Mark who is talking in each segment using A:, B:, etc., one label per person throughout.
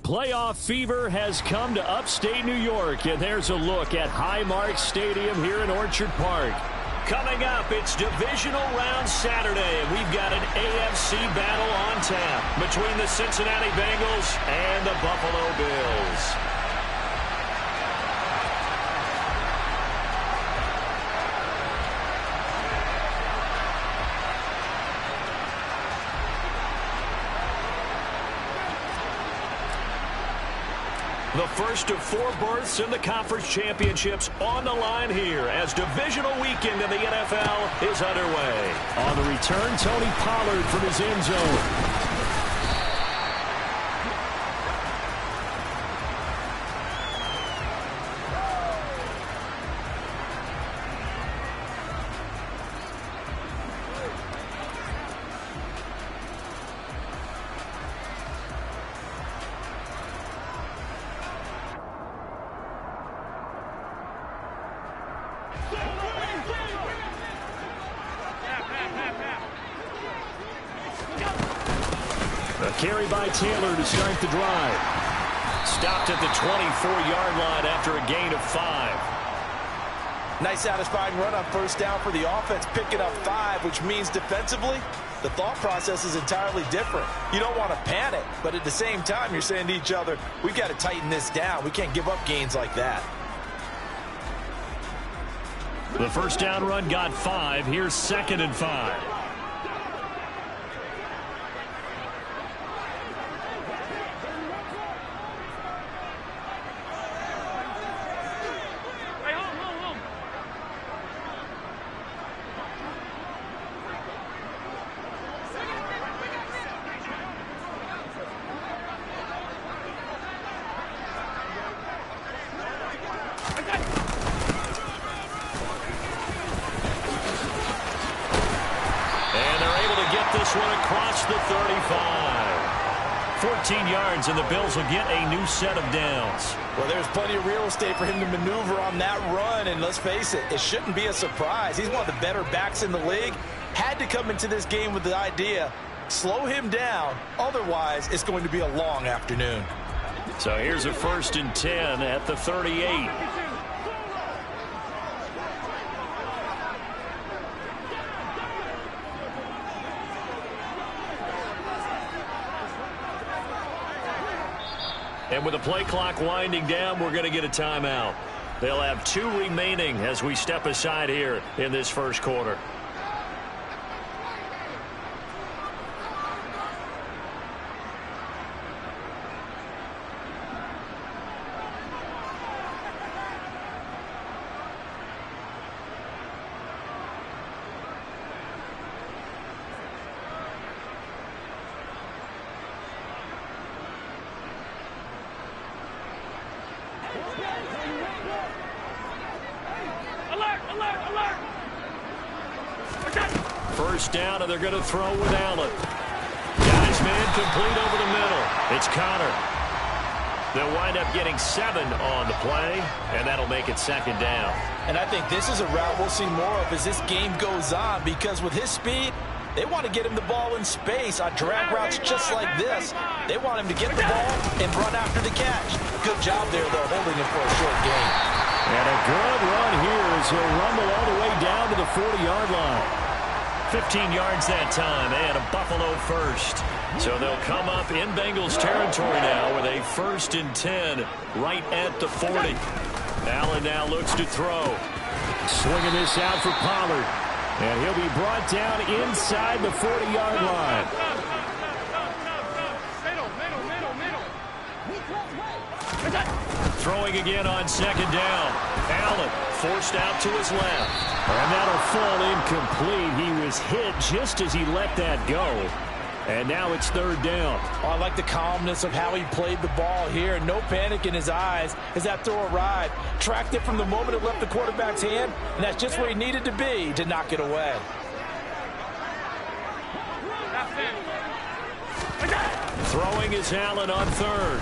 A: Playoff fever has come to upstate New York, and there's a look at Highmark Stadium here in Orchard Park. Coming up, it's Divisional Round Saturday, and we've got an AFC battle on tap between the Cincinnati Bengals and the Buffalo Bills. The first of 4 berths in the conference championships on the line here as divisional weekend in the NFL is underway. On the return, Tony Pollard from his end zone. A carry by Taylor to start the drive. Stopped at the 24-yard line after a gain of 5.
B: Nice satisfying run on first down for the offense, picking up 5, which means defensively, the thought process is entirely different. You don't want to panic, but at the same time, you're saying to each other, we've got to tighten this down. We can't give up gains like that.
A: The first down run got 5. Here's 2nd and 5. This one across the 35. 14 yards, and the Bills will get a new set of downs.
B: Well, there's plenty of real estate for him to maneuver on that run, and let's face it, it shouldn't be a surprise. He's one of the better backs in the league. Had to come into this game with the idea, slow him down, otherwise it's going to be a long afternoon.
A: So here's a 1st and 10 at the 38. And with the play clock winding down, we're going to get a timeout. They'll have 2 remaining as we step aside here in this first quarter. First down, and they're going to throw with Allen. Guys, man, complete over the middle. It's Connor. They'll wind up getting 7 on the play, and that'll make it 2nd down.
B: And I think this is a route we'll see more of as this game goes on, because with his speed, they want to get him the ball in space on drag routes just like this. They want him to get the ball and run after the catch. Good job there, though, holding him for a short gain.
A: And a good run here as he'll rumble all the way down to the 40-yard line. 15 yards that time, and a Buffalo first. So they'll come up in Bengals territory now with a 1st and 10 right at the 40. Allen now looks to throw. Swinging this out for Pollard. And he'll be brought down inside the 40-yard line. Throwing again on 2nd down. Allen forced out to his left. And that'll fall incomplete. He was hit just as he let that go. And now it's 3rd down.
B: Oh, I like the calmness of how he played the ball here. No panic in his eyes as that throw arrived. Tracked it from the moment it left the quarterback's hand, and that's just where he needed to be to knock it away.
A: Throwing is Allen on 3rd.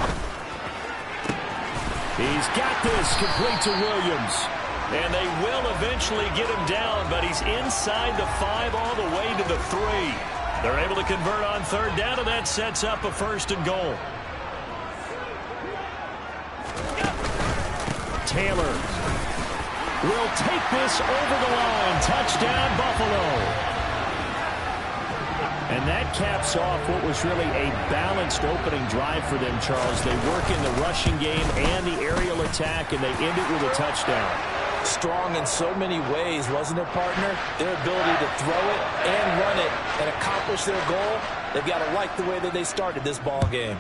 A: He's got this complete to Williams. And they will eventually get him down, but he's inside the 5 all the way to the 3. They're able to convert on 3rd down, and that sets up a 1st and goal. Taylor will take this over the line. Touchdown, Buffalo. And that caps off what was really a balanced opening drive for them, Charles. They work in the rushing game and the aerial attack, and they end it with a touchdown.
B: Strong in so many ways, wasn't it, partner? Their ability to throw it and run it and accomplish their goal, they've got to like the way that they started this ball game.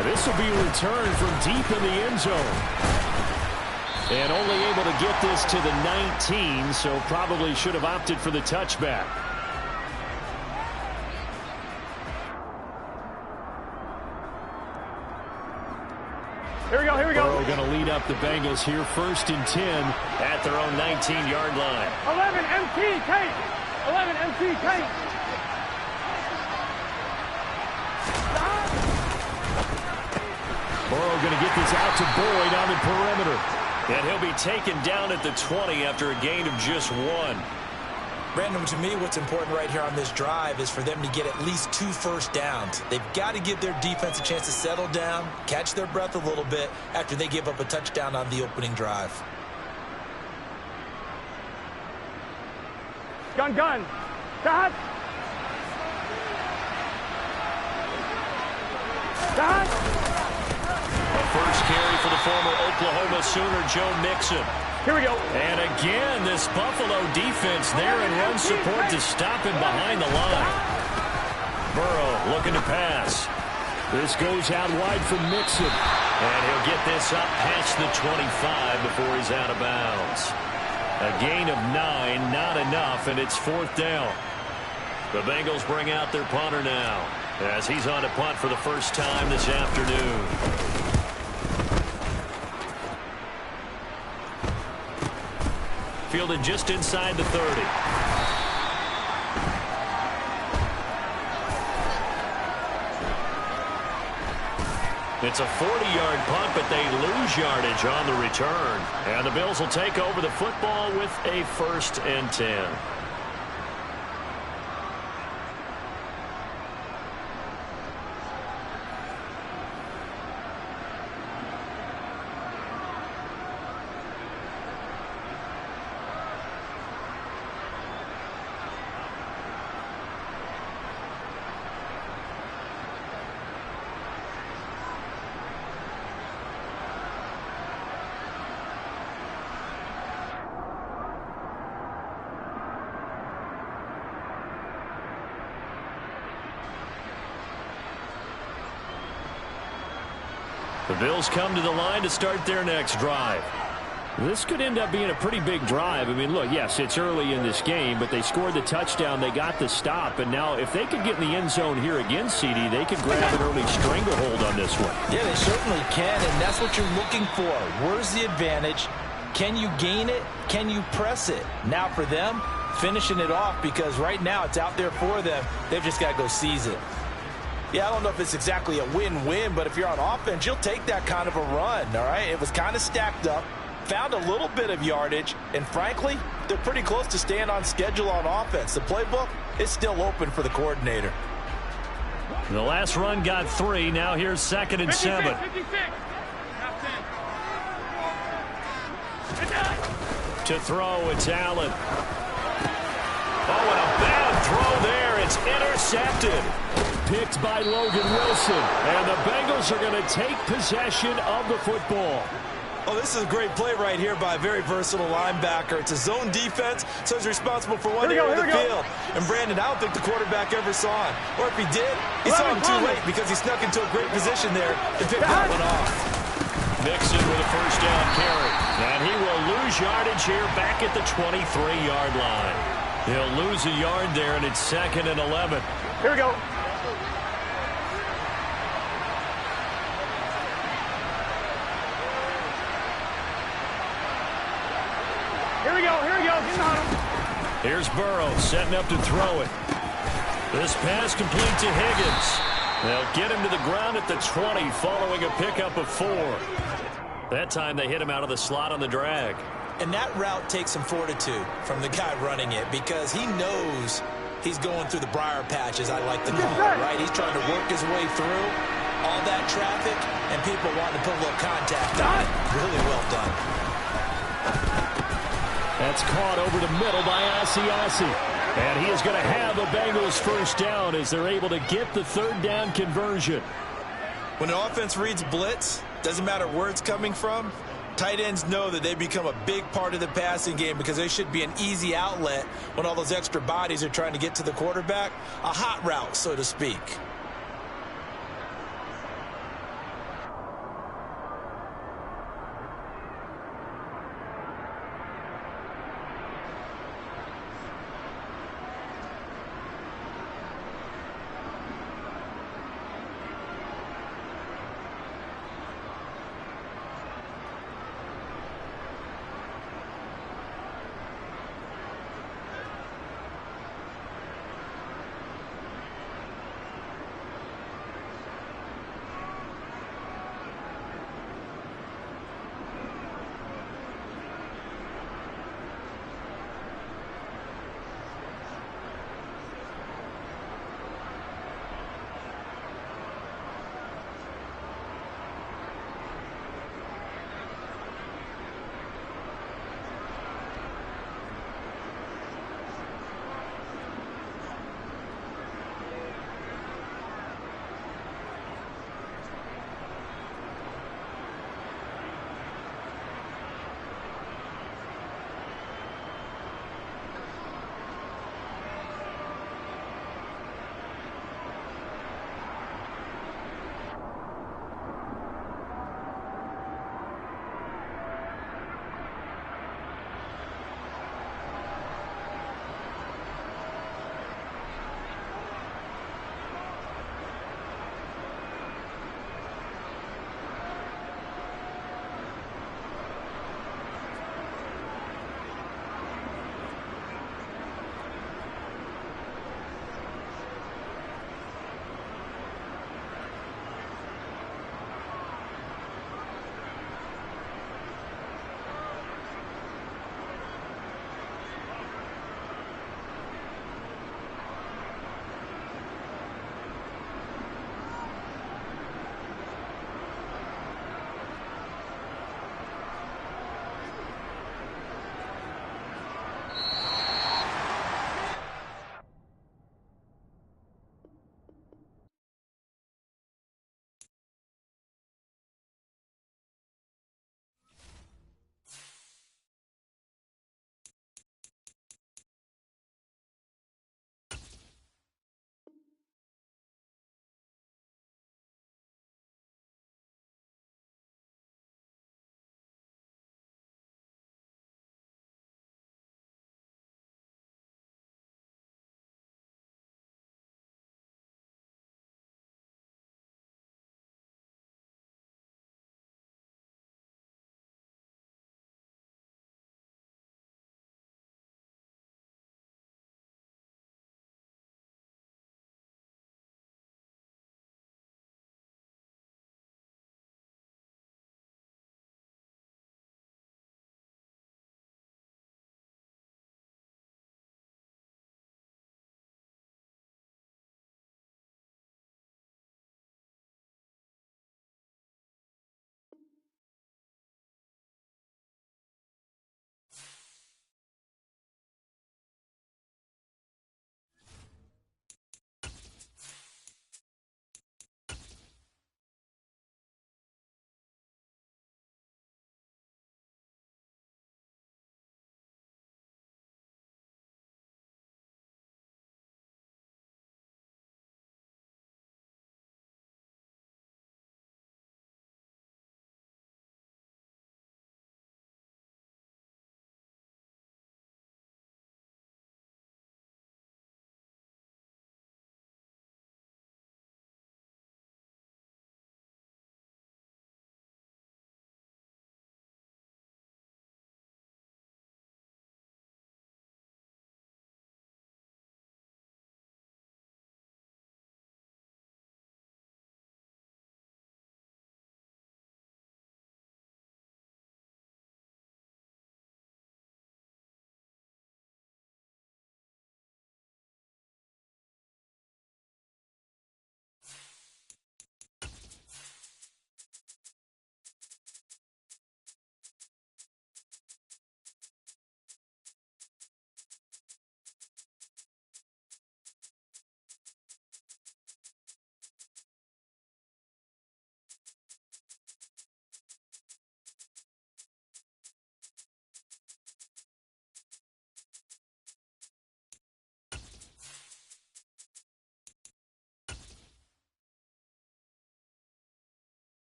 A: This will be returned from deep in the end zone. And only able to get this to the 19, so probably should have opted for the touchback.
C: Here we go, here we go.
A: Burrow going to lead up the Bengals here, 1st and 10 at their own 19-yard line.
C: 11 MT, Kate. 11 MT, Kate.
A: Burrow going to get this out to Boyd on the perimeter. And he'll be taken down at the 20 after a gain of just 1.
B: Brandon, to me, what's important right here on this drive is for them to get at least 2 first downs. They've got to give their defense a chance to settle down, catch their breath a little bit after they give up a touchdown on the opening drive.
C: Gun, gun. Dad. Dad.
A: First carry for the former Oklahoma Sooner, Joe Mixon.
C: Here we go.
A: And again, this Buffalo defense there in run support to stop him behind the line. Burrow looking to pass. This goes out wide for Mixon. And he'll get this up past the 25 before he's out of bounds. A gain of 9, not enough, and it's 4th down. The Bengals bring out their punter now as he's on to punt for the first time this afternoon. Fielded just inside the 30. It's a 40-yard punt, but they lose yardage on the return. And the Bills will take over the football with a 1st and 10. The Bills come to the line to start their next drive. This could end up being a pretty big drive. I mean, look, yes, it's early in this game, but they scored the touchdown. They got the stop. And now if they could get in the end zone here again, CD, they could grab an early stranglehold on this one.
B: Yeah, they certainly can, and that's what you're looking for. Where's the advantage? Can you gain it? Can you press it? Now for them, finishing it off, because right now it's out there for them. They've just got to go seize it. Yeah, I don't know if it's exactly a win-win, but if you're on offense, you'll take that kind of a run, all right? It was kind of stacked up, found a little bit of yardage, and frankly, they're pretty close to staying on schedule on offense. The playbook is still open for the coordinator.
A: The last run got 3. Now here's 2nd and 7.
C: 56.
A: To throw, it's Allen. Oh, and a bad throw there. It's intercepted. Picked by Logan Wilson. And the Bengals are going to take possession of the football.
B: Oh, this is a great play right here by a very versatile linebacker. It's a zone defense, so he's responsible for one area of the field. And Brandon, I don't think the quarterback ever saw him. Or if he did, he saw him too late because he snuck into a great position there and picked that one off.
A: Mixon with a first down carry. And he will lose yardage here back at the 23-yard line. He'll lose a yard there, and it's 2nd and 11.
C: Here we go. Here we go, here we go. Get on him.
A: Here's Burrow setting up to throw it. This pass complete to Higgins. They'll get him to the ground at the 20 following a pickup of 4. That time they hit him out of the slot on the drag.
B: And that route takes some fortitude from the guy running it because he knows he's going through the briar patch, as I like to call it, right? He's trying to work his way through. all that traffic, and people wanting to put a little contact on it. Really well done.
A: That's caught over the middle by Asiasi. And he is going to have a Bengals first down as they're able to get the third down conversion.
B: When an offense reads blitz, doesn't matter where it's coming from, tight ends know that they become a big part of the passing game because they should be an easy outlet when all those extra bodies are trying to get to the quarterback. A hot route, so to speak.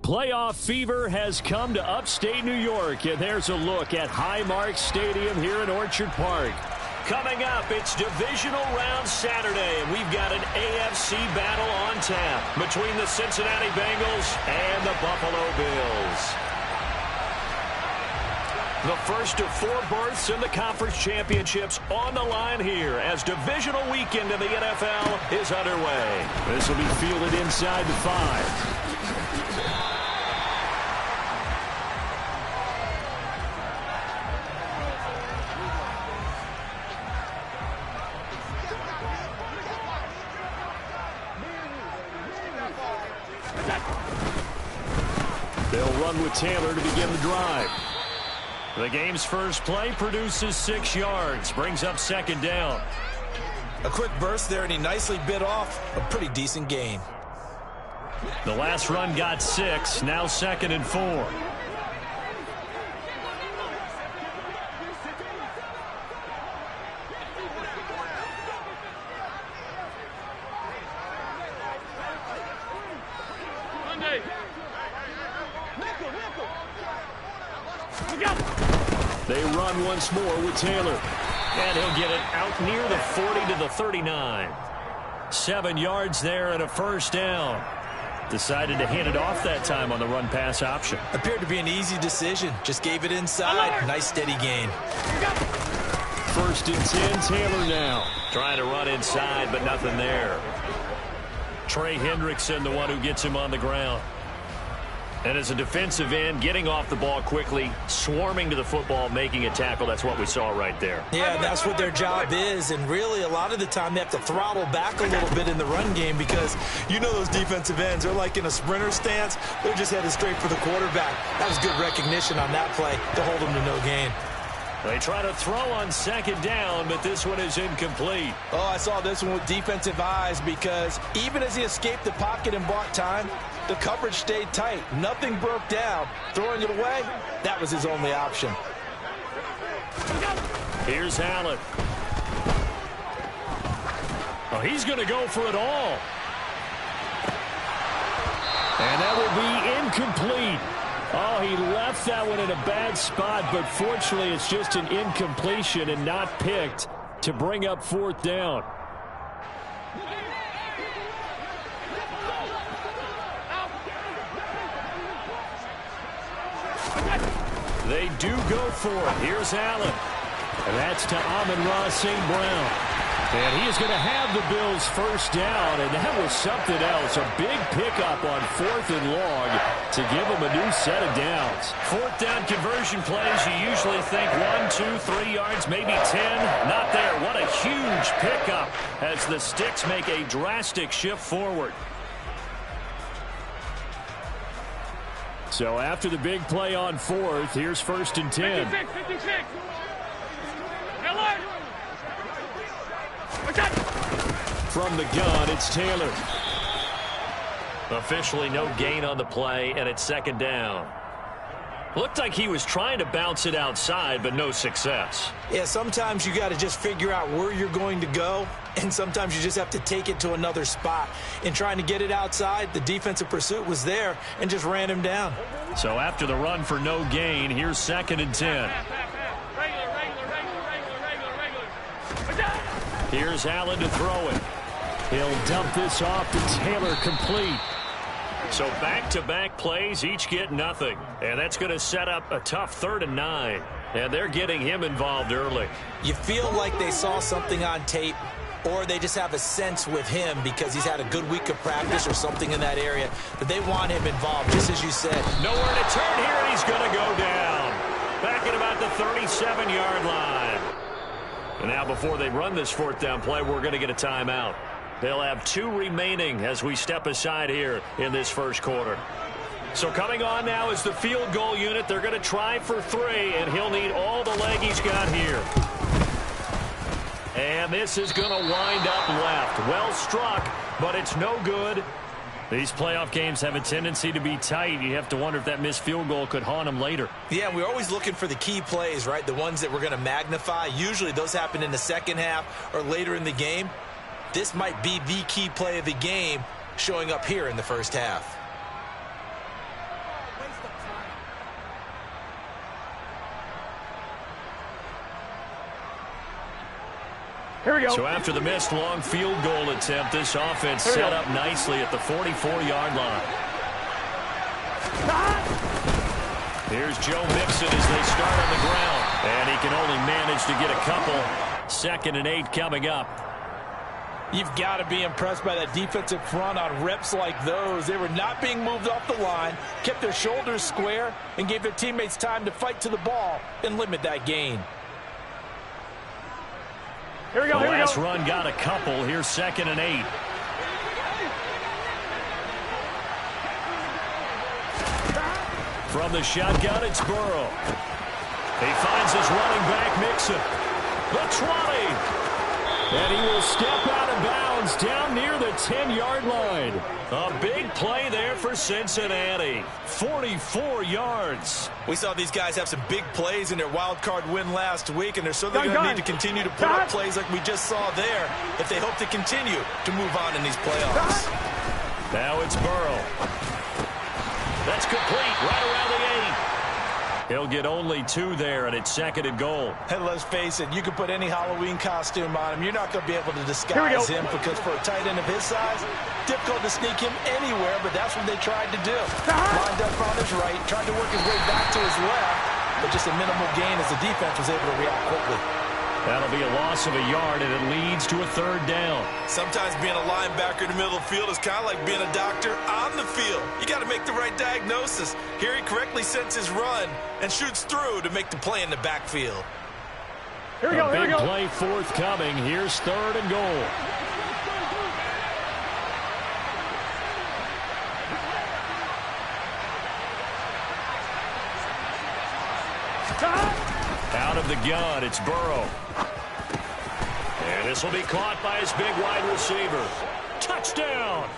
A: Playoff fever has come to upstate New York, and there's a look at Highmark Stadium here in Orchard Park. Coming up, it's Divisional Round Saturday, and we've got an AFC battle on tap between the Cincinnati Bengals and the Buffalo Bills. The first of 4 berths in the conference championships on the line here as divisional weekend in the NFL is underway. This will be fielded inside the 5. They'll run with Taylor to begin the drive. The game's first play produces 6 yards, brings up 2nd down.
B: A quick burst there, and he nicely bit off a pretty decent gain.
A: The last run got 6, now 2nd and 4. They run once more with Taylor. And he'll get it out near the 40 to the 39. 7 yards there and a 1st down. Decided to hand it off that time on the run-pass option.
B: Appeared to be an easy decision. Just gave it inside. Nice steady gain.
A: 1st and 10, Taylor now. Trying to run inside, but nothing there. Trey Hendrickson, the one who gets him on the ground. And as a defensive end, getting off the ball quickly, swarming to the football, making a tackle. That's what we saw right there.
B: Yeah, that's what their job is. And really, a lot of the time, they have to throttle back a little bit in the run game because you know those defensive ends, they're like in a sprinter stance. They're just headed straight for the quarterback. That was good recognition on that play to hold them to no gain.
A: They try to throw on 2nd down, but this one is incomplete.
B: Oh, I saw this one with defensive eyes because even as he escaped the pocket and bought time, the coverage stayed tight. Nothing broke down. Throwing it away, that was his only option.
A: Here's Allen. Oh, he's going to go for it all. And that will be incomplete. Oh, he left that one in a bad spot, but fortunately it's just an incompletion and not picked to bring up 4th down. They do go for it. Here's Allen. And that's to Amon-Ra St. Brown. And he is going to have the Bills' 1st down, and that was something else. A big pickup on 4th and long to give them a new set of downs. 4th down conversion plays, you usually think 1, 2, 3 yards, maybe 10. Not there. What a huge pickup as the Sticks make a drastic shift forward. So after the big play on 4th, here's 1st and 10.
C: 56.
A: From the gun, it's Taylor. Officially no gain on the play, and it's 2nd down. Looked like he was trying to bounce it outside, but no success.
B: Yeah, sometimes you got to just figure out where you're going to go, and sometimes you just have to take it to another spot. In trying to get it outside, the defensive pursuit was there and just ran him down.
A: So after the run for no gain, here's 2nd and 10. Here's Allen to throw it. He'll dump this off to Taylor, complete. So back-to-back plays, each get nothing. And that's going to set up a tough 3rd and 9. And they're getting him involved early.
B: You feel like they saw something on tape, or they just have a sense with him because he's had a good week of practice or something in that area that they want him involved, just as you said.
A: Nowhere to turn here, and he's going to go down. Back at about the 37-yard line. And now before they run this 4th down play, we're going to get a timeout. They'll have 2 remaining as we step aside here in this 1st quarter. So coming on now is the field goal unit. They're going to try for 3, and he'll need all the leg he's got here. And this is going to wind up left. Well struck, but it's no good. These playoff games have a tendency to be tight. You have to wonder if that missed field goal could haunt them later.
B: Yeah, we're always looking for the key plays, right? The ones that we're going to magnify. Usually those happen in the 2nd half or later in the game. This might be the key play of the game showing up here in the 1st half.
C: Here we go.
A: So after the missed long field goal attempt, this offense set up nicely at the 44-yard line. Here's Joe Mixon as they start on the ground. And he can only manage to get a couple. 2nd and 8 coming up.
B: You've got to be impressed by that defensive front on reps like those. They were not being moved off the line, kept their shoulders square, and gave their teammates time to fight to the ball and limit that gain.
C: Here we go.
A: The last run got a couple. Here's 2nd and 8. From the shotgun, it's Burrow. He finds his running back, Mixon. The 20. And he will step out of bounds down near the 10-yard line. A big play there for Cincinnati. 44 yards.
B: We saw these guys have some big plays in their wild card win last week, and they're certainly going to need to continue to put up plays like we just saw there if they hope to continue to move on in these playoffs.
A: Now it's Burrow. That's complete right around the 8. He'll get only 2 there, and it's 2nd and goal.
B: And let's face it, you can put any Halloween costume on him. You're not going to be able to disguise him because for a tight end of his size, difficult to sneak him anywhere, but that's what they tried to do. Lined up on his right, tried to work his way back to his left, but just a minimal gain as the defense was able to react quickly.
A: That'll be a loss of a yard, and it leads to a 3rd down.
B: Sometimes being a linebacker in the middle of the field is kind of like being a doctor on the field. You got to make the right diagnosis. Here he correctly sets his run and shoots through to make the play in the backfield.
C: Here we go.
A: A big play forthcoming. Here's 3rd and goal. Out of the gun, it's Burrow. And this will be caught by his big wide receiver. Touchdown!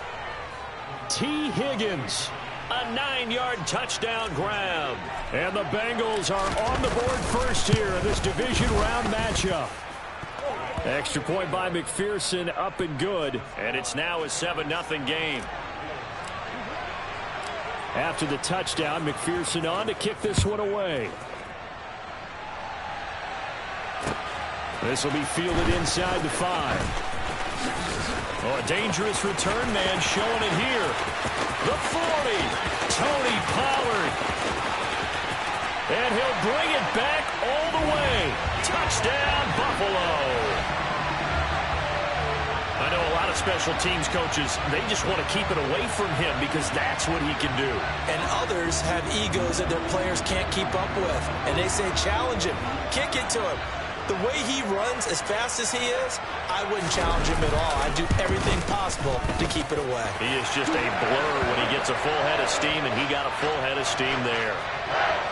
A: T. Higgins. A 9-yard touchdown grab. And the Bengals are on the board first here in this division round matchup. Extra point by McPherson, up and good. And it's now a 7-0 game. After the touchdown, McPherson on to kick this one away. This will be fielded inside the 5. Oh, a dangerous return man showing it here. The 40. Tony Pollard. And he'll bring it back all the way. Touchdown, Buffalo. I know a lot of special teams coaches, they just want to keep it away from him because that's what he can do.
B: And others have egos that their players can't keep up with. And they say challenge him, kick it to him. The way he runs as fast as he is, I wouldn't challenge him at all. I'd do everything possible to keep it away.
A: He is just a blur when he gets a full head of steam, and he got a full head of steam there.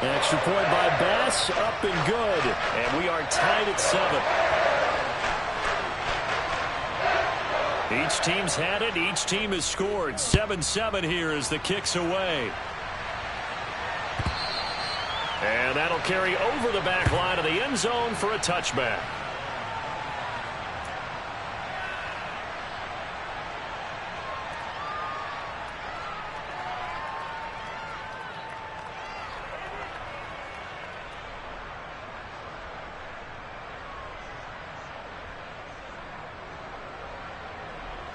A: An extra point by Bass, up and good. And we are tied at 7. Each team's had it. Each team has scored. 7-7 here as the kick's away. And that'll carry over the back line of the end zone for a touchback.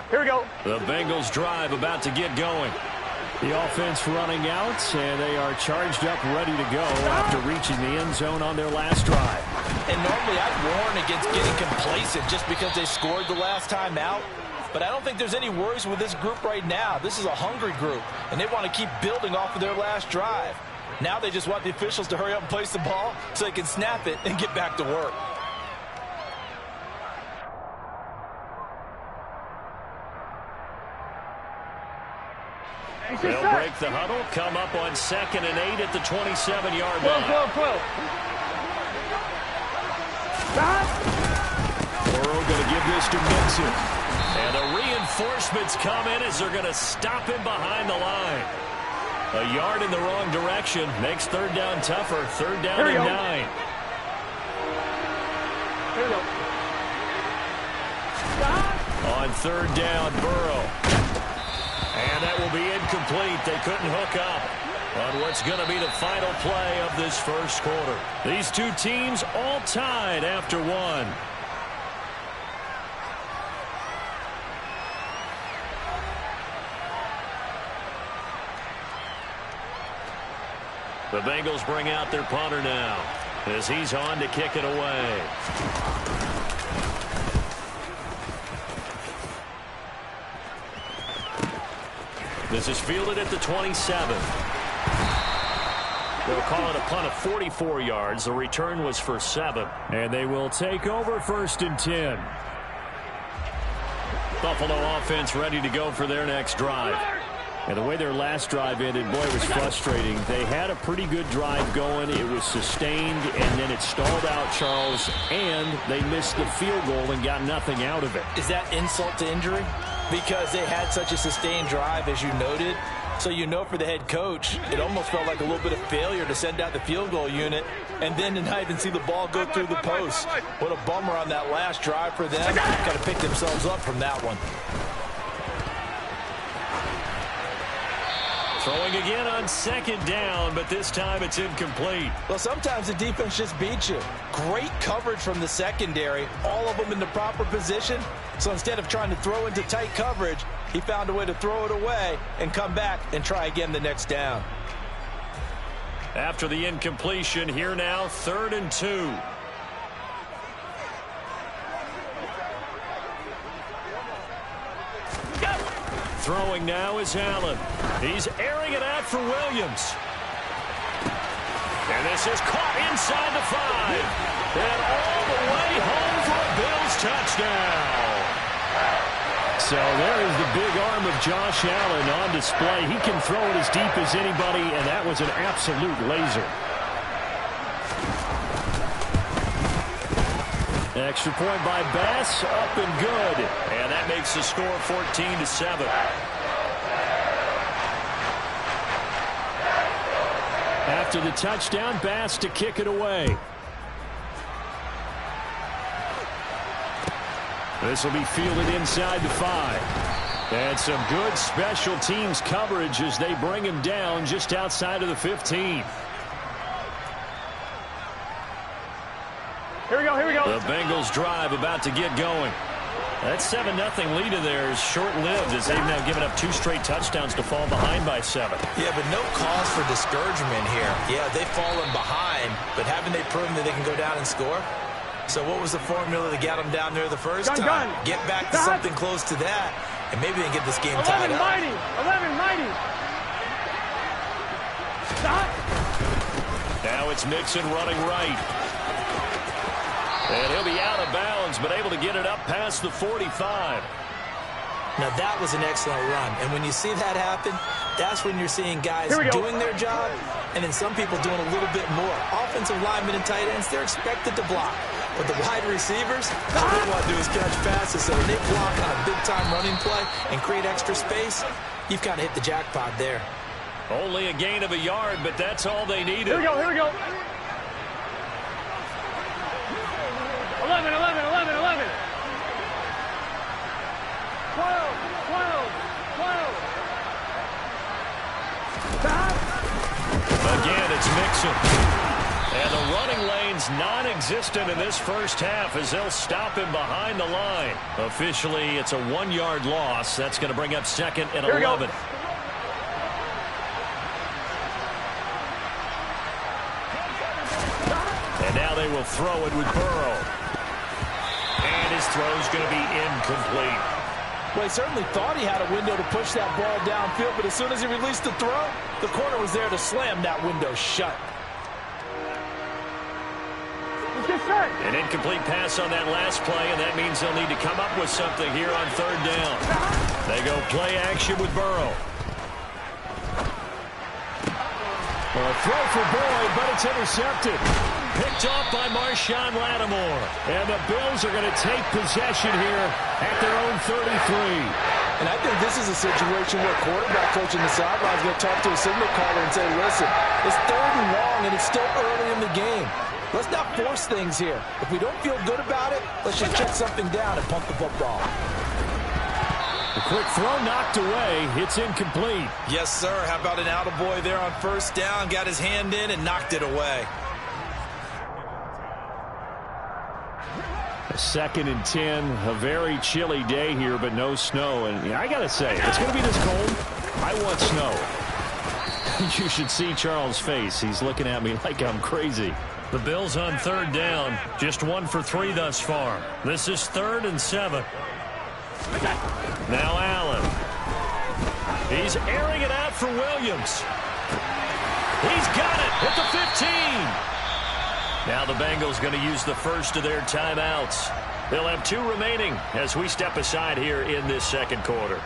C: Here we go.
A: The Bengals drive about to get going. The offense running out, and they are charged up, ready to go after reaching the end zone on their last drive.
B: And normally I'd warn against getting complacent just because they scored the last time out. But I don't think there's any worries with this group right now. This is a hungry group, and they want to keep building off of their last drive. Now they just want the officials to hurry up and place the ball so they can snap it and get back to work.
A: They'll break the huddle, come up on 2nd and 8 at the 27-yard line. Burrow going to give this to Mixon. And the reinforcements come in as they're going to stop him behind the line. A yard in the wrong direction makes 3rd down tougher. 3rd down and 9.
C: Here we go.
A: On 3rd down, Burrow. And that will be incomplete. They couldn't hook up on what's going to be the final play of this first quarter. These two teams all tied after 1. The Bengals bring out their punter now as he's on to kick it away. This is fielded at the 27. They'll call it a punt of 44 yards. The return was for 7. And they will take over 1st and 10. Buffalo offense ready to go for their next drive. And the way their last drive ended, boy, it was frustrating. They had a pretty good drive going. It was sustained, and then it stalled out, Charles, and they missed the field goal and got nothing out of it.
B: Is that insult to injury? Because they had such a sustained drive, as you noted. So you know for the head coach, it almost felt like a little bit of failure to send out the field goal unit and then to not even see the ball go through the post. What a bummer on that last drive for them. Got to pick themselves up from that one.
A: Throwing again on 2nd down, but this time it's incomplete.
B: Well, sometimes the defense just beats you. Great coverage from the secondary, all of them in the proper position. So instead of trying to throw into tight coverage, he found a way to throw it away and come back and try again the next down.
A: After the incompletion, here now, 3rd and 2. Throwing now is Allen. He's airing it out for Williams. And this is caught inside the 5. And all the way home for a Bills touchdown. So there is the big arm of Josh Allen on display. He can throw it as deep as anybody, and that was an absolute laser. Extra point by Bass, up and good. And that makes the score 14-7. After the touchdown, Bass to kick it away. This will be fielded inside the 5. And some good special teams coverage as they bring him down just outside of the 15.
C: Here we go, here we go.
A: The Bengals drive about to get going. That 7-0 lead of theirs short-lived as they've now given up 2 straight touchdowns to fall behind by 7.
B: Yeah, but no cause for discouragement here. Yeah, they've fallen behind, but haven't they proven that they can go down and score? So what was the formula that got them down there the first time? Get back to something close to that, and maybe they can get this game tied up.
C: 11 mighty. Stop.
A: Now it's Mixon running right. And he'll be out of bounds, but able to get it up past the 45.
B: Now, that was an excellent run. And when you see that happen, that's when you're seeing guys doing their job, and then some people doing a little bit more. Offensive linemen and tight ends, they're expected to block. But the wide receivers, all they want to do is catch passes. So when they block on a big-time running play and create extra space, you've kind of hit the jackpot there.
A: Only a gain of a yard, but that's all they needed.
C: Here we go, here we go. 11, 11, 11, 11. 12, 12, 12.
A: Again, it's Mixon. And the running lane's non-existent in this first half as they'll stop him behind the line. Officially, it's a 1-yard loss. That's going to bring up 2nd and 11. And now they will throw it with Burrow. And his throw's going to be incomplete.
B: Well, he certainly thought he had a window to push that ball downfield, but as soon as he released the throw, the corner was there to slam that window shut.
A: An incomplete pass on that last play, and that means they'll need to come up with something here on 3rd down. They go play action with Burrow. Well, a throw for Boyd, but it's intercepted. Picked off by Marshawn Lattimore. And the Bills are going to take possession here at their own 33.
B: And I think this is a situation where quarterback coach in the sideline is going to talk to a signal caller and say, listen, it's 3rd and long, and it's still early in the game. Let's not force things here. If we don't feel good about it, let's just check something down and pump the football.
A: The quick throw knocked away. It's incomplete.
B: Yes, sir. How about an attaboy there on 1st down? Got his hand in and knocked it away.
A: A 2nd and 10. A very chilly day here, but no snow. And I got to say, if it's going to be this cold, I want snow. You should see Charles' face. He's looking at me like I'm crazy. The Bills on third down. Just 1 for 3 thus far. This is 3rd and 7. Now Allen. He's airing it out for Williams. He's got it at the 15. Now the Bengals going to use the first of their timeouts. They'll have 2 remaining as we step aside here in this second quarter.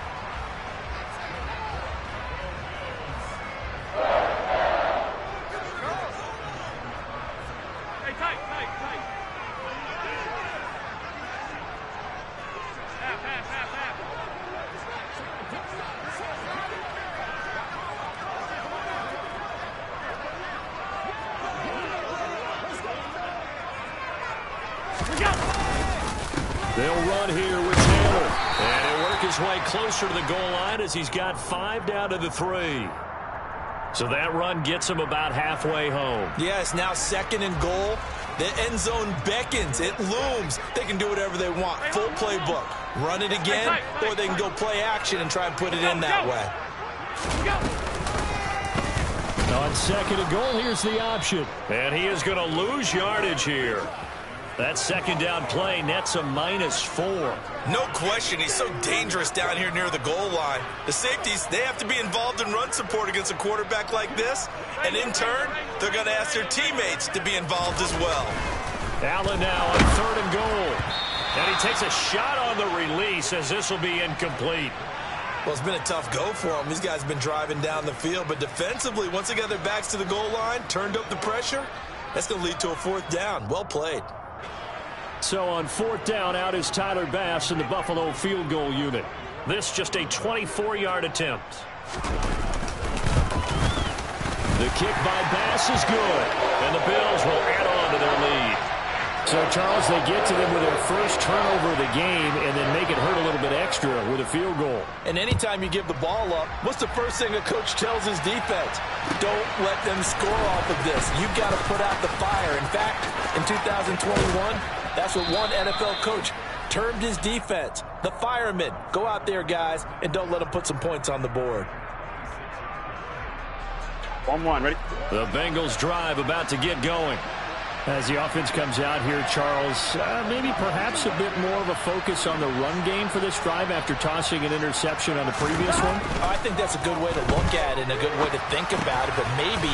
A: They'll run here with Taylor. And he'll work his way closer to the goal line as he's got 5 down to the 3. So that run gets him about halfway home.
B: Yes, now 2nd and goal. The end zone beckons. It looms. They can do whatever they want. Full playbook. Run it again, or they can go play action and try and put it in that way.
A: On 2nd and goal, here's the option. And he is going to lose yardage here. That 2nd down play nets a -4.
B: No question, he's so dangerous down here near the goal line. The safeties, they have to be involved in run support against a quarterback like this. And in turn, they're going to ask their teammates to be involved as well.
A: Allen now on 3rd and goal. And he takes a shot on the release as this will be incomplete.
B: Well, it's been a tough go for him. These guys have been driving down the field. But defensively, once they got their backs to the goal line, turned up the pressure, that's going to lead to a 4th down. Well played.
A: So on 4th down, out is Tyler Bass in the Buffalo field goal unit. This just a 24-yard attempt. The kick by Bass is good, and the Bills will add on to their lead. So, Charles, they get to them with their first turnover of the game and then make it hurt a little bit extra with a field goal.
B: And anytime you give the ball up, what's the first thing a coach tells his defense? Don't let them score off of this. You've got to put out the fire. In fact, in 2021, that's what one NFL coach termed his defense, the firemen. Go out there, guys, and don't let them put some points on the board.
C: 1-1, ready?
A: The Bengals drive about to get going. As the offense comes out here, Charles, maybe perhaps a bit more of a focus on the run game for this drive after tossing an interception on the previous one?
B: I think that's a good way to look at it and a good way to think about it, but maybe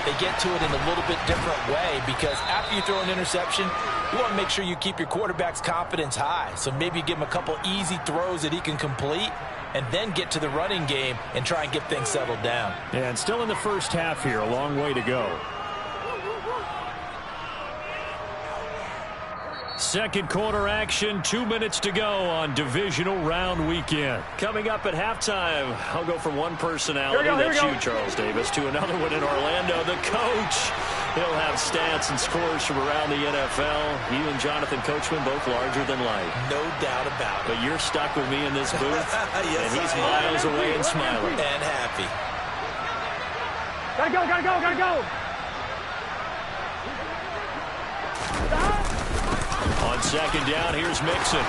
B: they get to it in a little bit different way because after you throw an interception, you want to make sure you keep your quarterback's confidence high. So maybe you give him a couple easy throws that he can complete and then get to the running game and try and get things settled down.
A: Yeah, and still in the first half here, a long way to go. Second quarter action, 2 minutes to go on Divisional Round Weekend. Coming up at halftime, I'll go from one personality, that's you, Charles Davis, to another one in Orlando, the coach. He'll have stats and scores from around the NFL. You and Jonathan Coachman, both larger than life.
B: No doubt about it.
A: But you're stuck with me in this booth,
B: yes,
A: and he's miles away and smiling.
B: And happy.
C: Gotta go, gotta go, gotta go!
A: On second down, here's Mixon.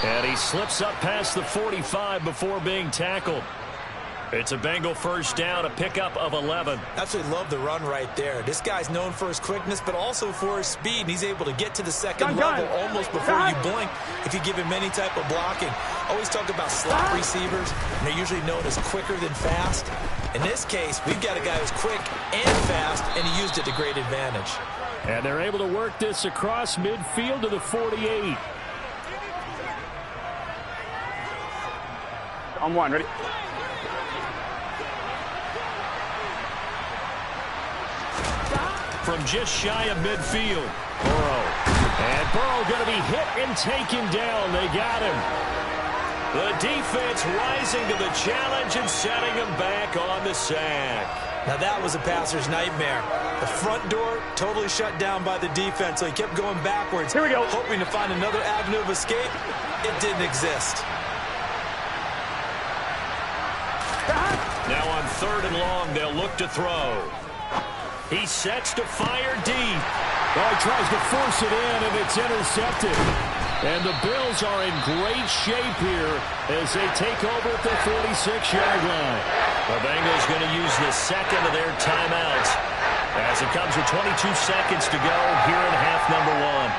A: And he slips up past the 45 before being tackled. It's a Bengal first down, a pickup of 11.
B: Absolutely love the run right there. This guy's known for his quickness, but also for his speed. And he's able to get to the second level almost before you blink if you give him any type of blocking. Always talk about slot receivers, and they're usually known as quicker than fast. In this case, we've got a guy who's quick and fast, and he used it to great advantage.
A: And they're able to work this across midfield to the 48.
C: On 1, ready?
A: From just shy of midfield, Burrow. And Burrow going to be hit and taken down. They got him. The defense rising to the challenge and setting him back on the sack.
B: Now that was a passer's nightmare. The front door totally shut down by the defense, so he kept going backwards.
C: Here we go.
B: Hoping to find another avenue of escape. It didn't exist.
A: Now on third and long, they'll look to throw. He sets to fire deep.
C: Well, he tries to force it in, and it's intercepted.
A: And the Bills are in great shape here as they take over at the 46-yard line. The Bengals going to use the second of their timeouts as it comes with 22 seconds to go here in half number one.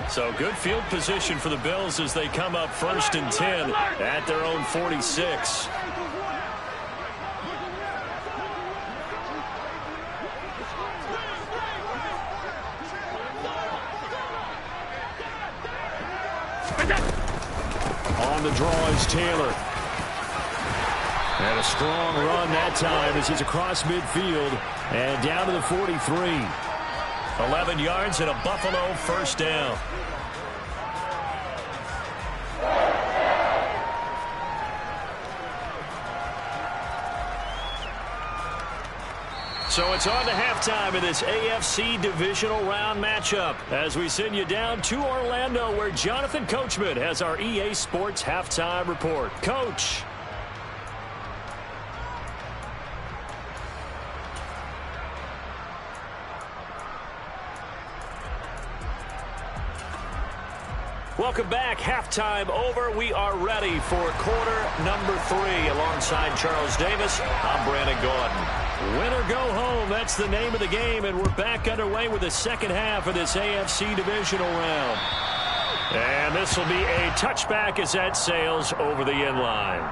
A: So good field position for the Bills as they come up 1st and 10 at their own 46. On the draw is Taylor. And a strong run that time as he's across midfield and down to the 43. 11 yards and a Buffalo first down. So it's on to halftime in this AFC Divisional Round matchup as we send you down to Orlando where Jonathan Coachman has our EA Sports Halftime Report. Coach. Welcome back. Halftime over. We are ready for quarter number 3 alongside Charles Davis. I'm Brandon Gordon. Win or go home, that's the name of the game, and we're back underway with the second half of this AFC Divisional Round. And this will be a touchback as that sails over the end line.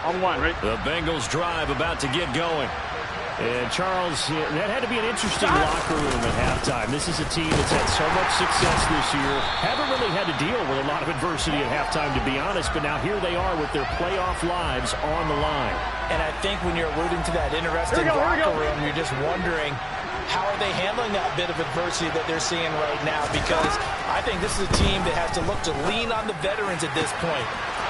C: On one, right?
A: The Bengals drive about to get going. And Charles, that had to be an interesting locker room at halftime. This is a team that's had so much success this year. Haven't really had to deal with a lot of adversity at halftime, to be honest, but now here they are with their playoff lives on the line.
B: And I think when you're alluding to that interesting locker room, you're just wondering how are they handling that bit of adversity that they're seeing right now, because I think this is a team that has to look to lean on the veterans at this point.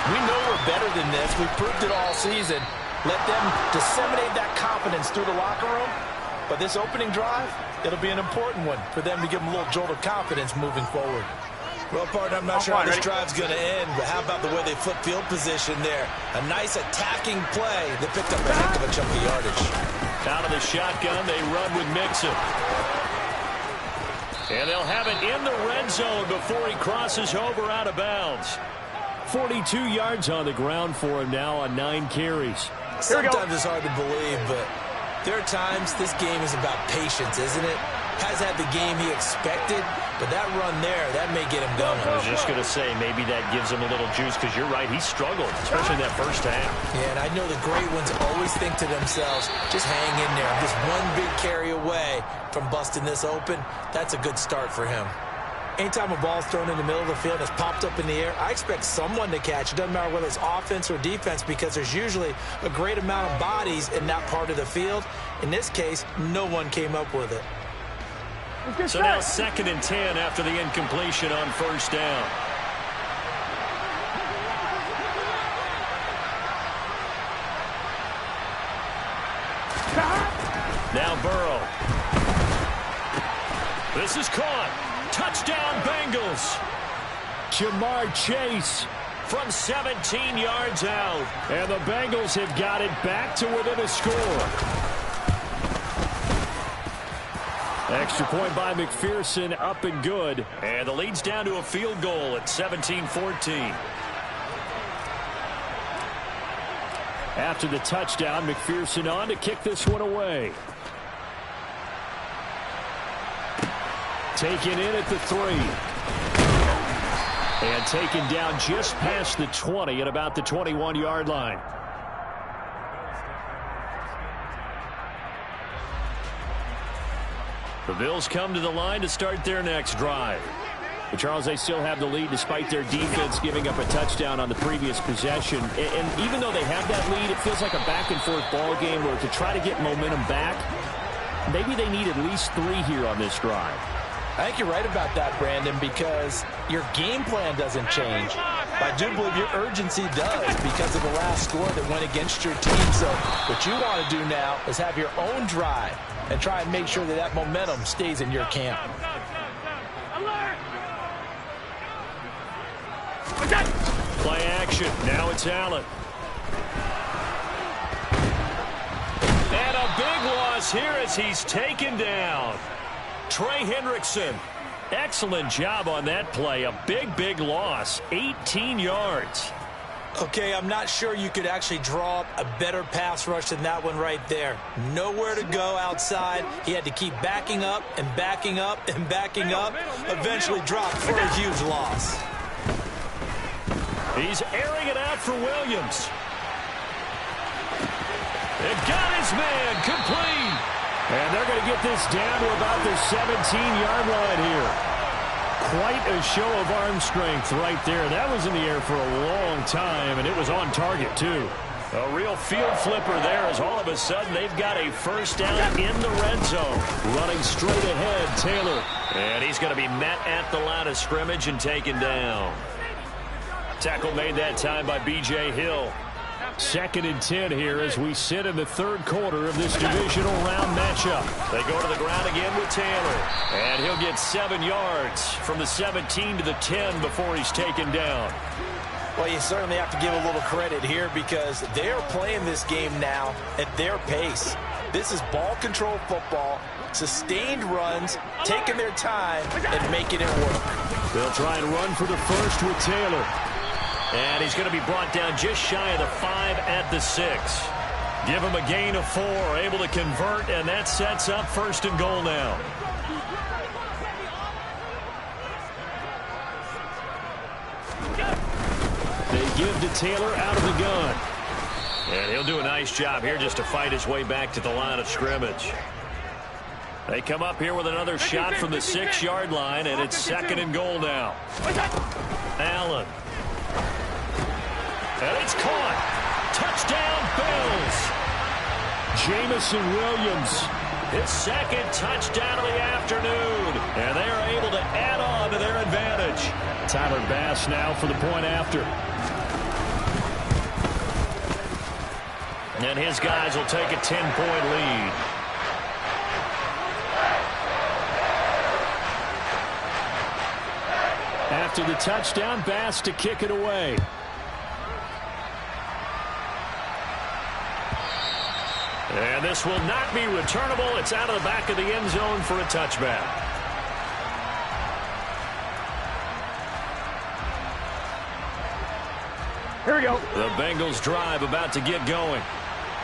B: We know we're better than this. We've proved it all season. Let them disseminate that confidence through the locker room. But this opening drive, it'll be an important one for them to give them a little jolt of confidence moving forward. Well, partner, I'm not sure how this drive's going to end, but how about the way they flip field position there? A nice attacking play that picked up a heck of a chunk of yardage.
A: Out of the shotgun, they run with Mixon. And they'll have it in the red zone before he crosses over out of bounds. 42 yards on the ground for him now on 9 carries.
B: Sometimes it's hard to believe, but there are times this game is about patience, isn't it? Has had the game he expected, but that run there, that may get him going.
A: I was just going to say, maybe that gives him a little juice, because you're right, he struggled, especially in that first half.
B: Yeah, and I know the great ones always think to themselves, just hang in there. I'm just one big carry away from busting this open. That's a good start for him. Anytime a ball's thrown in the middle of the field and it's popped up in the air, I expect someone to catch. It doesn't matter whether it's offense or defense, because there's usually a great amount of bodies in that part of the field. In this case, no one came up with it.
A: So now 2nd and 10 after the incompletion on first down. Now Burrow. This is caught. Touchdown Bengals. Jamar Chase from 17 yards out. And the Bengals have got it back to within a score. Extra point by McPherson, up and good. And the lead's down to a field goal at 17-14. After the touchdown, McPherson on to kick this one away. Taken in at the 3. And taken down just past the 20 at about the 21-yard line. The Bills come to the line to start their next drive. But Charles, they still have the lead despite their defense giving up a touchdown on the previous possession. And even though they have that lead, it feels like a back-and-forth ball game where to try to get momentum back, maybe they need at least 3 here on this drive.
B: I think you're right about that, Brandon, because your game plan doesn't change. But I do believe your urgency does because of the last score that went against your team. So what you want to do now is have your own drive and try and make sure that that momentum stays in your camp.
A: Play action. Now it's Allen. And a big loss loss here as he's taken down. Trey Hendrickson, excellent job on that play. A big loss, 18 yards.
B: Okay, I'm not sure you could actually draw up a better pass rush than that one right there. Nowhere to go outside. He had to keep backing up and backing up and backing up. Eventually dropped for a huge loss.
A: He's airing it out for Williams. It got his man complete. And they're going to get this down to about the 17-yard line here. Quite a show of arm strength right there. That was in the air for a long time, and it was on target, too. A real field flipper there as all of a sudden they've got a first down in the red zone. Running straight ahead, Taylor. And he's going to be met at the line of scrimmage and taken down. Tackle made that time by B.J. Hill. 2nd and 10 here as we sit in the third quarter of this divisional round matchup. They go to the ground again with Taylor. And he'll get 7 yards from the 17 to the 10 before he's taken down.
B: Well, you certainly have to give a little credit here because they are playing this game now at their pace. This is ball control football, sustained runs, taking their time, and making it work.
A: They'll try and run for the first with Taylor. And he's going to be brought down just shy of the 5 at the 6. Give him a gain of 4, able to convert, and that sets up 1st and goal now. They give to Taylor out of the gun. And he'll do a nice job here just to fight his way back to the line of scrimmage. They come up here with another shot from the 6-yard line, and it's 2nd and goal now. Allen. And it's caught. Touchdown, Bills. Jamison Williams, his 2nd touchdown of the afternoon. And they are able to add on to their advantage. Tyler Bass now for the point after. And his guys will take a 10-point lead. After the touchdown, Bass to kick it away. And this will not be returnable. It's out of the back of the end zone for a touchback.
C: Here we go.
A: The Bengals drive about to get going.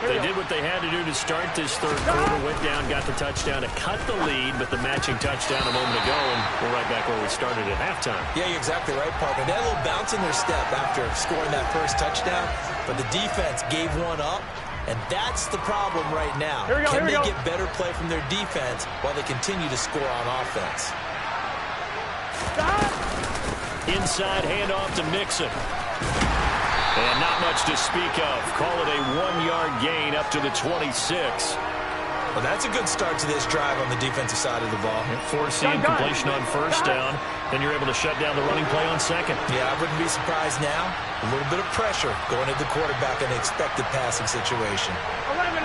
A: They did what they had to do to start this third quarter. Went down, got the touchdown to cut the lead, but the matching touchdown a moment ago, and we're right back where we started at halftime.
B: Yeah, you're exactly right, partner. They had a little bounce in their step after scoring that first touchdown, but the defense gave one up, and that's the problem right now. Can they get better play from their defense while they continue to score on offense?
A: Inside handoff to Mixon. And not much to speak of. Call it a 1-yard gain up to the 26.
B: Well, that's a good start to this drive on the defensive side of the ball.
A: Forcing completion on first down. Then you're able to shut down the running play on 2nd.
B: Yeah, I wouldn't be surprised now. A little bit of pressure going at the quarterback in an expected passing situation.
C: 11.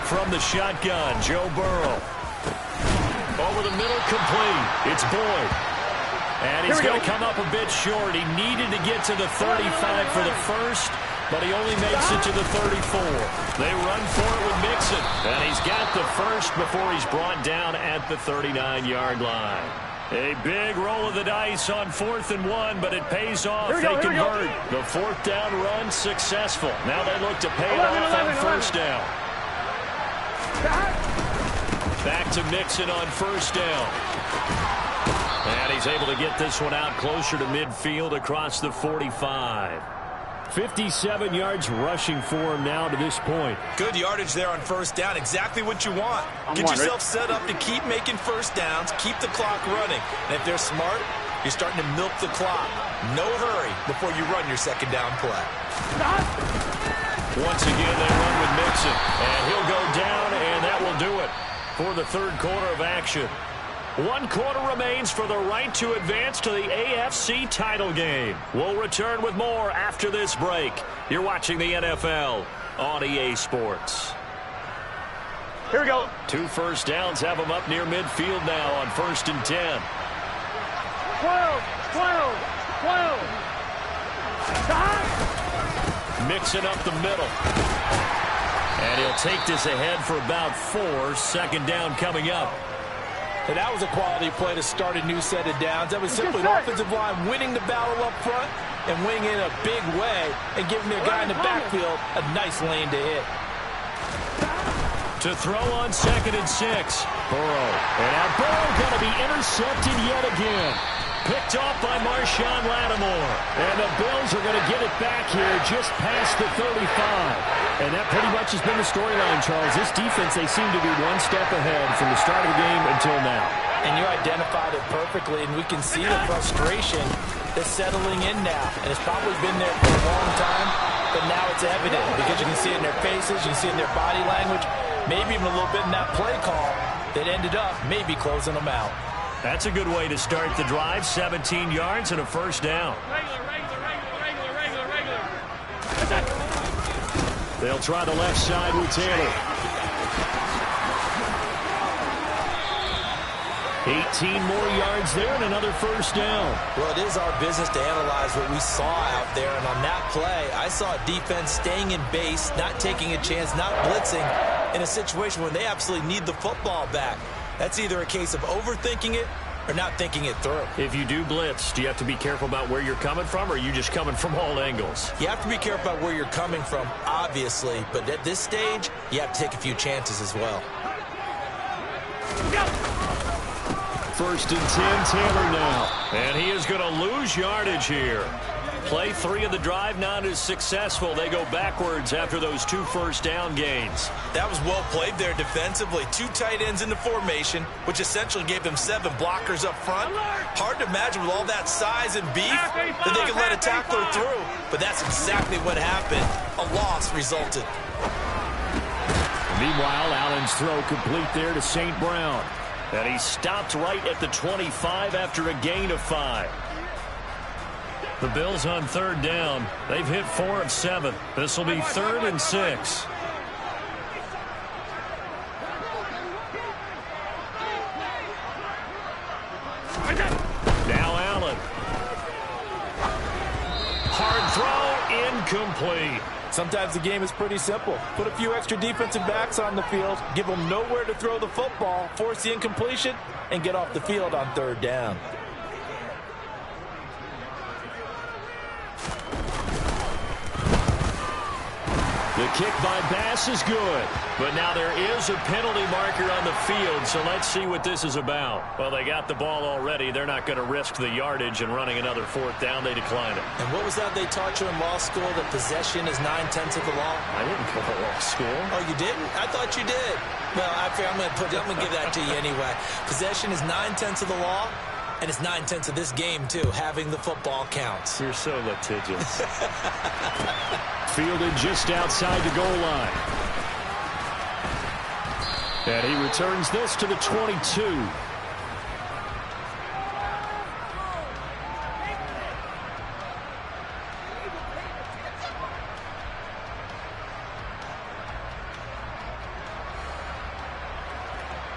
A: From the shotgun, Joe Burrow. Over the middle, complete. It's Boyd. And he's going to come up a bit short. He needed to get to the 35 for the first, but he only makes it to the 34. They run for it with Mixon, and he's got the first before he's brought down at the 39-yard line. A big roll of the dice on 4th and 1, but it pays off. They convert. The 4th down run successful. Now they look to pay it off on first down. Back to Mixon on first down. And he's able to get this one out closer to midfield across the 45. 57 yards rushing for him now to this point.
B: Good yardage there on first down. Exactly what you want. Get yourself set up to keep making first downs, keep the clock running. And if they're smart, you're starting to milk the clock. No hurry before you run your 2nd down play.
A: Once again, they run with Mixon. And he'll go down, and that will do it for the third quarter of action. 1 quarter remains for the right to advance to the AFC title game. We'll return with more after this break. You're watching the NFL on EA Sports.
C: Here we go.
A: 2 first downs have them up near midfield now on 1st and 10.
C: 12.
A: Mixing up the middle. And he'll take this ahead for about 4. Second down coming up.
B: And that was a quality play to start a new set of downs. That was simply an offensive line winning the battle up front and winning in a big way and giving their guy in the backfield a nice lane to hit.
A: To throw on 2nd and 6. Burrow. And now Burrow going to be intercepted yet again. Picked off by Marshawn Lattimore. And the Bills are going to get it back here just past the 35. And that pretty much has been the storyline, Charles. This defense, they seem to be one step ahead from the start of the game until now.
B: And you identified it perfectly, and we can see the frustration that's settling in now. And it's probably been there for a long time, but now it's evident because you can see it in their faces, you can see it in their body language, maybe even a little bit in that play call that ended up maybe closing them out.
A: That's a good way to start the drive. 17 yards and a first down. They'll try the left side with Taylor. 18 more yards there and another first down.
B: Well, it is our business to analyze what we saw out there. And on that play, I saw a defense staying in base, not taking a chance, not blitzing in a situation where they absolutely need the football back. That's either a case of overthinking it or not thinking it through.
A: If you do blitz, do you have to be careful about where you're coming from, or are you just coming from all angles?
B: You have to be careful about where you're coming from, obviously. But at this stage, you have to take a few chances as well.
A: 1st and 10, Taylor now. And he is going to lose yardage here. Play 3 of the drive not as successful. They go backwards after those 2 first down gains.
B: That was well played there defensively. 2 tight ends in the formation, which essentially gave them 7 blockers up front. Hard to imagine with all that size and beef that they could let a tackler through. But that's exactly what happened. A loss resulted.
A: Meanwhile, Allen's throw complete there to St. Brown. And he stopped right at the 25 after a gain of 5. The Bills on 3rd down. They've hit 4 of 7. This will be 3rd and 6. Now Allen. Hard throw, incomplete.
B: Sometimes the game is pretty simple. Put a few extra defensive backs on the field, give them nowhere to throw the football, force the incompletion, and get off the field on 3rd down.
A: The kick by Bass is good. But now there is a penalty marker on the field, so let's see what this is about. Well, they got the ball already. They're not going to risk the yardage and running another 4th down. They decline it.
B: And what was that they taught you in law school, that possession is 9/10 of the law?
A: I didn't go to law school.
B: Oh, you didn't? I thought you did. Well, I'm going to give that to you anyway. Possession is 9/10 of the law. And it's 9/10 of this game, too. Having the football counts.
A: You're so litigious. Fielded just outside the goal line. And he returns this to the 22.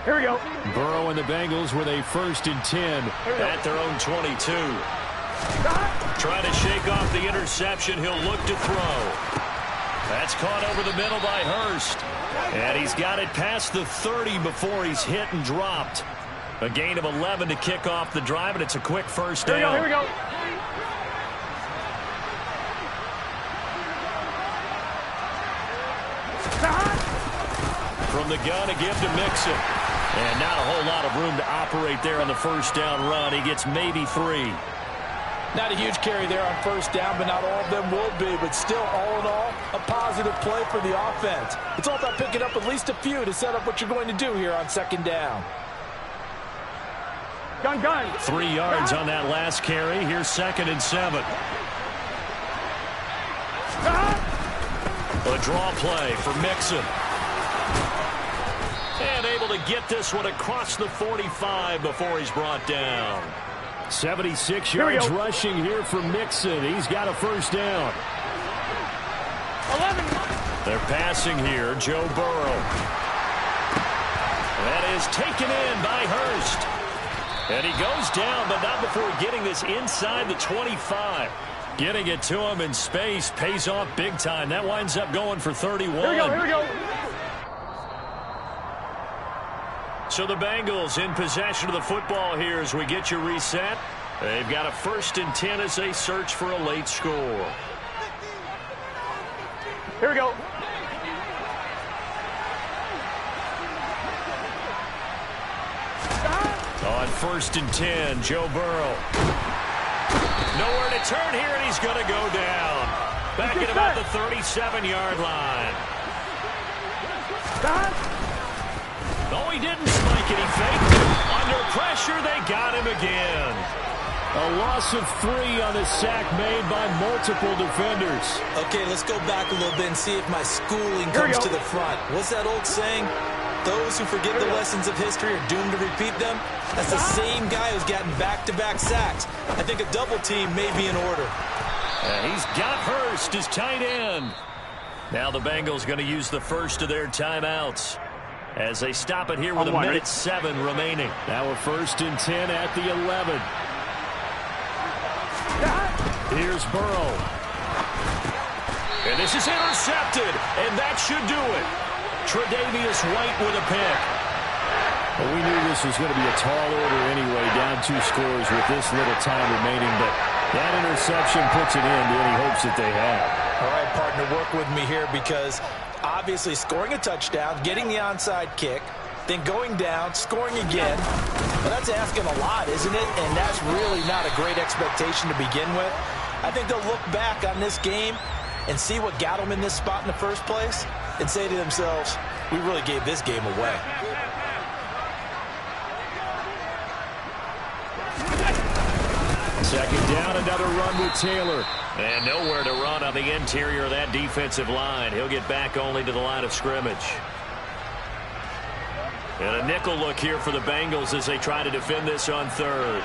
C: Here we go.
A: Burrow and the Bengals with a 1st and 10 at their own 22. Trying to shake off the interception. He'll look to throw. That's caught over the middle by Hurst. And he's got it past the 30 before he's hit and dropped. A gain of 11 to kick off the drive, and it's a quick first down.
C: Here we go.
A: From the gun, a give to Mixon. And not a whole lot of room to operate there on the first down run. He gets maybe 3.
B: Not a huge carry there on 1st down, but not all of them will be. But still, all in all, a positive play for the offense. It's all about picking up at least a few to set up what you're going to do here on 2nd down.
C: Gun.
A: 3 yards on that last carry. Here's 2nd and 7. A draw play for Mixon. And able to get this one across the 45 before he's brought down. 76 yards rushing here for Mixon. He's got a first down.
C: 11.
A: They're passing here. Joe Burrow. That is taken in by Hurst. And he goes down, but not before getting this inside the 25. Getting it to him in space pays off big time. That winds up going for 31.
C: Here we go.
A: So the Bengals in possession of the football here as we get you reset. They've got a 1st and 10 as they search for a late score.
C: Here we go.
A: On 1st and 10, Joe Burrow. Nowhere to turn here, and he's going to go down. Back at about the 37-yard line. No, he didn't spike it. He faked it. Under pressure, they got him again. A loss of 3 on the sack made by multiple defenders.
B: Okay, let's go back a little bit and see if my schooling comes to the front. What's that old saying? Those who forget the lessons of history are doomed to repeat them. That's the same guy who's gotten back-to-back sacks. I think a double team may be in order.
A: He's got Hurst as tight end. Now the Bengals going to use the first of their timeouts as they stop it here with 1:07 remaining. Now a 1st and 10 at the 11. Here's Burrow. And this is intercepted, and that should do it. Tre'Davious White with a pick. Well, we knew this was going to be a tall order anyway, down 2 scores with this little time remaining, but that interception puts an end to any hopes that they had.
B: All right, partner, work with me here because obviously scoring a touchdown, getting the onside kick, then going down, scoring again. Well, that's asking a lot, isn't it? And that's really not a great expectation to begin with. I think they'll look back on this game and see what got them in this spot in the first place and say to themselves, we really gave this game away.
A: Second down, another run with Taylor. And nowhere to run on the interior of that defensive line. He'll get back only to the line of scrimmage. And a nickel look here for the Bengals as they try to defend this on 3rd.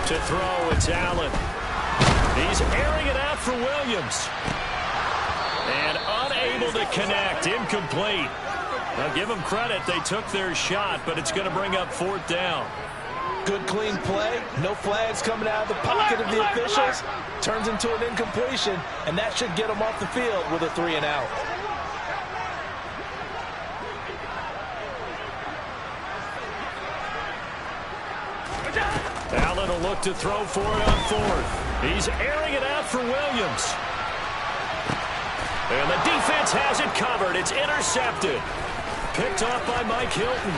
A: To throw, it's Allen. He's airing it out for Williams. And unable to connect. Incomplete. Now, give them credit. They took their shot, but it's going to bring up 4th down.
B: Good, clean play. No flags coming out of the pocket of the officials. Turns into an incompletion, and that should get them off the field with a 3 and out.
A: Allen will look to throw for it on 4th. He's airing it out for Williams. And the defense has it covered. It's intercepted. Picked off by Mike Hilton.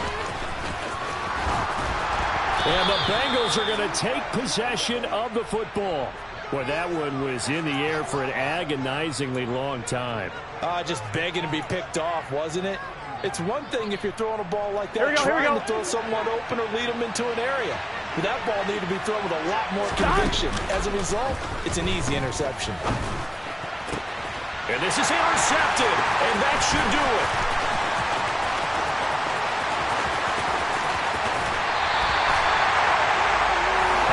A: And the Bengals are going to take possession of the football. Boy, that one was in the air for an agonizingly long time.
B: Just begging to be picked off, wasn't it? It's one thing if you're throwing a ball like that, trying to throw someone open or lead them into an area. But that ball needed to be thrown with a lot more conviction. As a result, it's an easy interception.
A: And this is intercepted, and that should do it.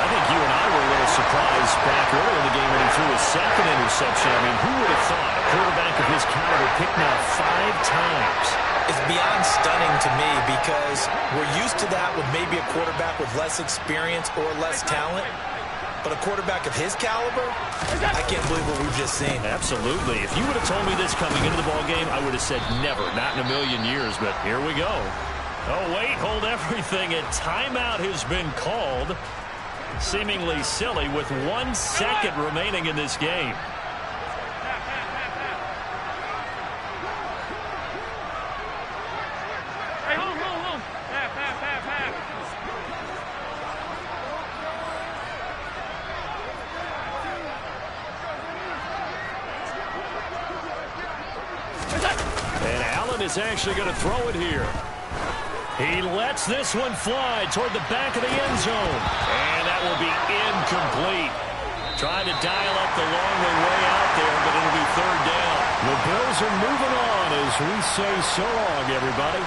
A: I think you and I were a little surprised back early in the game when he threw his 2nd interception. I mean, who would have thought a quarterback of his caliber picked now 5 times?
B: It's beyond stunning to me because we're used to that with maybe a quarterback with less experience or less talent. But a quarterback of his caliber, I can't believe what we've just seen.
A: Absolutely. If you would have told me this coming into the ballgame, I would have said never, not in a million years. But here we go. Oh, wait, hold everything. A timeout has been called. Seemingly silly with 1 second remaining in this game. And Allen is actually going to throw it here. He lets this one fly toward the back of the end zone. And that will be incomplete. Trying to dial up the long way out there, but it'll be 3rd down. The Bills are moving on as we say so long, everybody.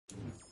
C: Tank.